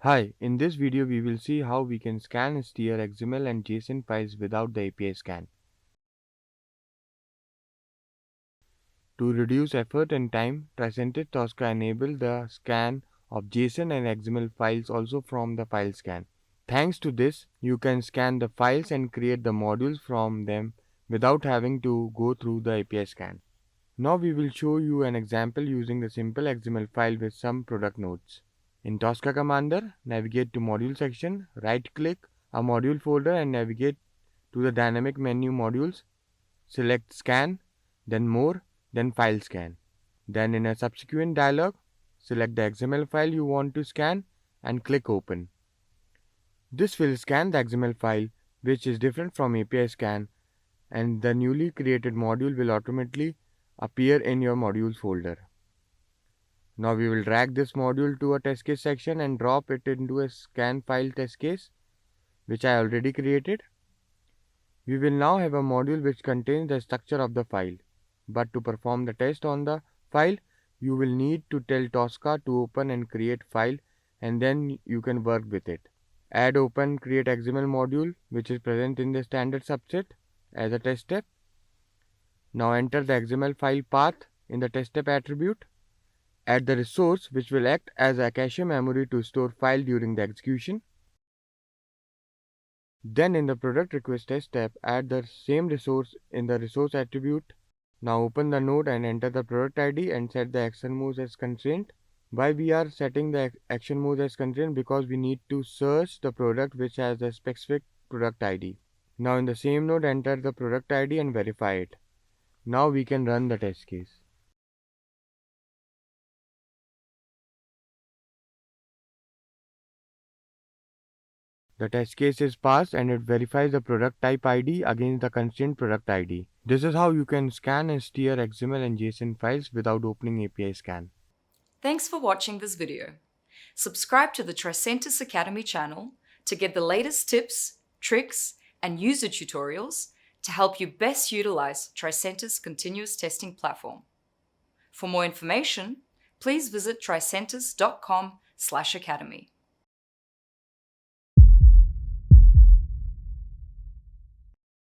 Hi, in this video we will see how we can scan and steer XML and JSON files without the API scan. To reduce effort and time, Tricentis Tosca enabled the scan of JSON and XML files also from the file scan. Thanks to this, you can scan the files and create the modules from them without having to go through the API scan. Now we will show you an example using the simple XML file with some product nodes. In Tosca Commander, navigate to Module section, right-click a module folder and navigate to the dynamic menu Modules, select Scan, then More, then File Scan. Then in a subsequent dialog, select the XML file you want to scan and click Open. This will scan the XML file, which is different from API scan, and the newly created module will automatically appear in your modules folder. Now we will drag this module to a test case section and drop it into a scan file test case, which I already created. We will now have a module which contains the structure of the file. But to perform the test on the file, you will need to tell Tosca to open and create file, and then you can work with it. Add open create XML module, which is present in the standard subset as a test step. Now enter the XML file path in the test step attribute. Add the resource which will act as a cache memory to store file during the execution. Then in the product request test step, add the same resource in the resource attribute. Now open the node and enter the product ID and set the action moves as constraint. Why we are setting the action moves as constraint? Because we need to search the product which has a specific product ID. Now in the same node, enter the product ID and verify it. Now we can run the test case. The test case is passed and it verifies the product type ID against the constraint product ID. This is how you can scan and steer XML and JSON files without opening API scan. Thanks for watching this video. Subscribe to the Tricentis Academy channel to get the latest tips, tricks, and user tutorials to help you best utilize Tricentis continuous testing platform. For more information, please visit tricentis.com/academy.